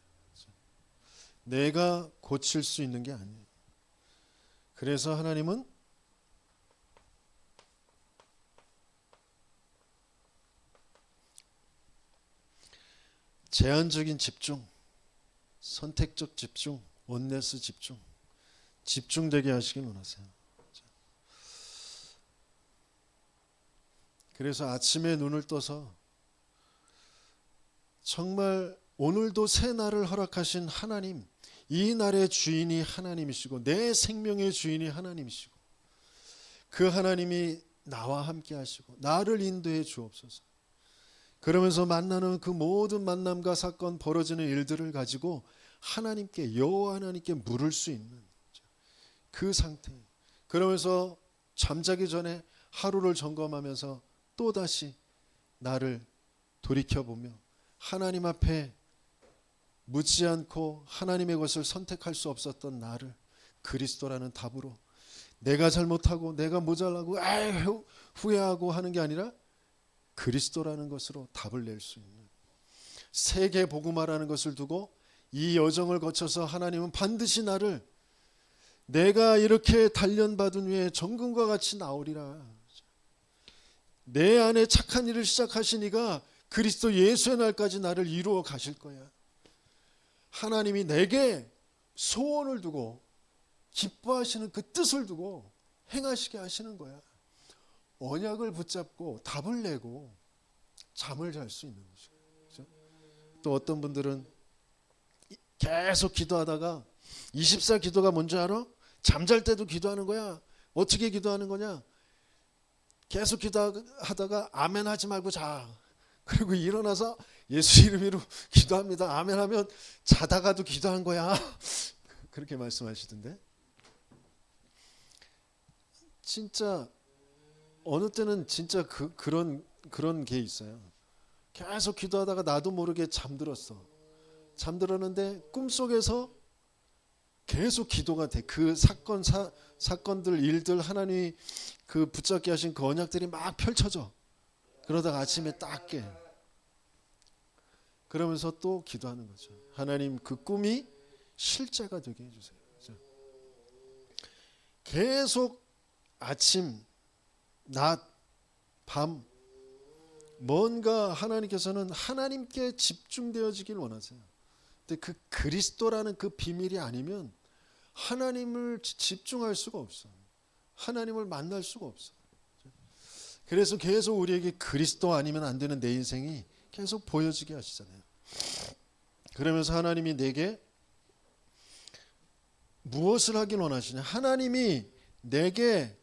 내가 고칠 수 있는 게 아니에요. 그래서 하나님은 제한적인 집중, 선택적 집중, 원네스 집중, 집중되게 하시길 원하세요. 그래서 아침에 눈을 떠서 정말 오늘도 새 날을 허락하신 하나님, 이 날의 주인이 하나님이시고 내 생명의 주인이 하나님이시고 그 하나님이 나와 함께 하시고 나를 인도해 주옵소서. 그러면서 만나는 그 모든 만남과 사건, 벌어지는 일들을 가지고 하나님께, 여호와 하나님께 물을 수 있는 그 상태. 그러면서 잠자기 전에 하루를 점검하면서 또다시 나를 돌이켜보며 하나님 앞에 묻지 않고 하나님의 것을 선택할 수 없었던 나를 그리스도라는 답으로, 내가 잘못하고 내가 모자라고 후회하고 하는 게 아니라 그리스도라는 것으로 답을 낼 수 있는, 세계 복음화라는 것을 두고 이 여정을 거쳐서 하나님은 반드시 나를 내가 이렇게 단련받은 후에 정금과 같이 나오리라. 내 안에 착한 일을 시작하시니가 그리스도 예수의 날까지 나를 이루어 가실 거야. 하나님이 내게 소원을 두고 기뻐하시는 그 뜻을 두고 행하시게 하시는 거야. 언약을 붙잡고 답을 내고 잠을 잘 수 있는 거죠. 그렇죠? 또 어떤 분들은 계속 기도하다가 24 기도가 뭔지 알아? 잠잘 때도 기도하는 거야. 어떻게 기도하는 거냐? 계속 기도하다가 아멘 하지 말고 자. 그리고 일어나서 예수 이름으로 기도합니다. 아멘 하면 자다가도 기도한 거야. 그렇게 말씀하시던데. 진짜 어느 때는 진짜 그런 게 있어요. 계속 기도하다가 나도 모르게 잠들었어. 잠들었는데 꿈속에서 계속 기도가 돼. 그 사건들, 일들, 하나님이 그 붙잡게 하신 그 언약들이 막 펼쳐져. 그러다가 아침에 딱 깨. 그러면서 또 기도하는 거죠. 하나님 그 꿈이 실제가 되게 해주세요. 그렇죠? 계속 아침, 낮, 밤 뭔가 하나님께서는 하나님께 집중되어지길 원하세요. 근데 그 그리스도라는 그 비밀이 아니면 하나님을 집중할 수가 없어. 하나님을 만날 수가 없어. 그래서 계속 우리에게 그리스도 아니면 안 되는 내 인생이 계속 보여지게 하시잖아요. 그러면서 하나님이 내게 무엇을 하길 원하시냐? 하나님이 내게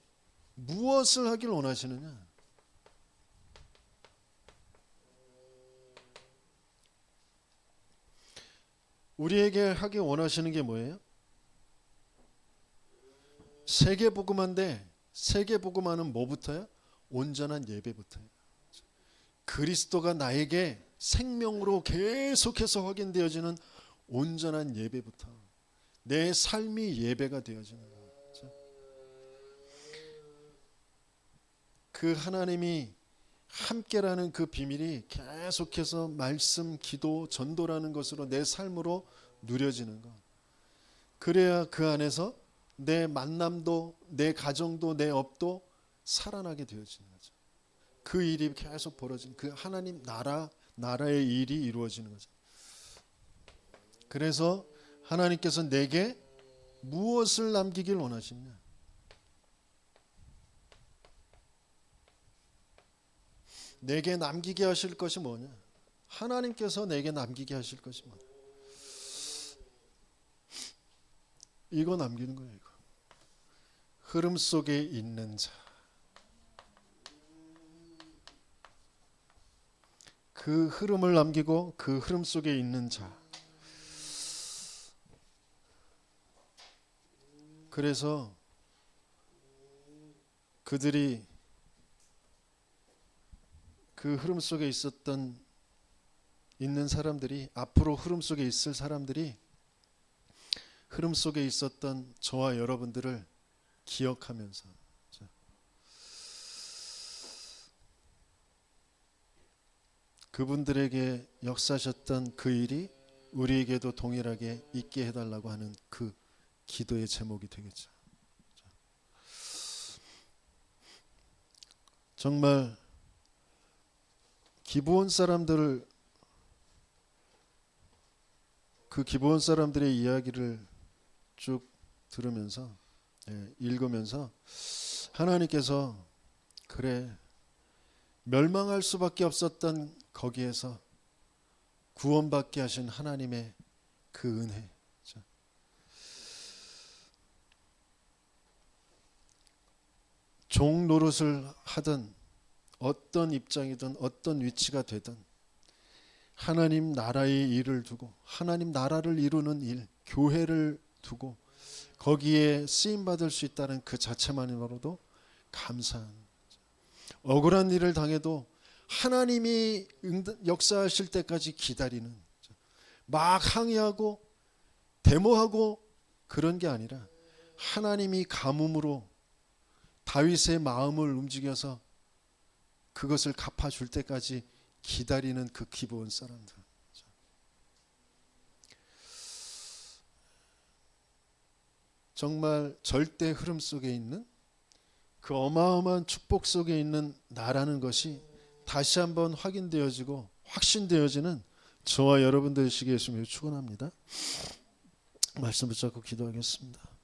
무엇을 하길 원하시느냐? 우리에게 하기 원하시는 게 뭐예요? 세계복음화인데 세계복음화는 뭐부터요? 온전한 예배부터요. 그리스도가 나에게 생명으로 계속해서 확인되어지는 온전한 예배부터 내 삶이 예배가 되어지는 거예요. 그 하나님이 함께라는 그 비밀이 계속해서 말씀, 기도, 전도라는 것으로 내 삶으로 누려지는 것. 그래야 그 안에서 내 만남도, 내 가정도, 내 업도 살아나게 되어지는 거죠. 그 일이 계속 벌어지는 그 하나님 나라의 일이 이루어지는 거죠. 그래서 하나님께서 내게 무엇을 남기길 원하시냐? 내게 남기게 하실 것이 뭐냐? 하나님께서 내게 남기게 하실 것이 뭐냐? 이거 남기는 거예요. 이거. 흐름 속에 있는 자. 그 흐름을 남기고 그 흐름 속에 있는 자. 그래서 그들이 그 흐름 속에 있는 사람들이 앞으로 흐름 속에 있을 사람들이 흐름 속에 있었던 저와 여러분들을 기억하면서 그분들에게 역사하셨던 그 일이 우리에게도 동일하게 있게 해달라고 하는 그 기도의 제목이 되겠죠. 정말 기브온 사람들의 이야기를 쭉 들으면서 읽으면서 하나님께서 그래 멸망할 수밖에 없었던 거기에서 구원받게 하신 하나님의 그 은혜. 종 노릇을 하든 어떤 입장이든 어떤 위치가 되든 하나님 나라의 일을 두고 하나님 나라를 이루는 일, 교회를 두고 거기에 쓰임받을 수 있다는 그 자체만으로도 감사한, 억울한 일을 당해도 하나님이 역사하실 때까지 기다리는, 막 항의하고 데모하고 그런 게 아니라 하나님이 가뭄으로 다윗의 마음을 움직여서 그것을 갚아줄 때까지 기다리는 그 기브온 사람들. 정말 절대 흐름 속에 있는 그 어마어마한 축복 속에 있는 나라는 것이 다시 한번 확인되어지고 확신되어지는 저와 여러분 되시게 예수님을 축원합니다. 말씀 붙잡고 기도하겠습니다.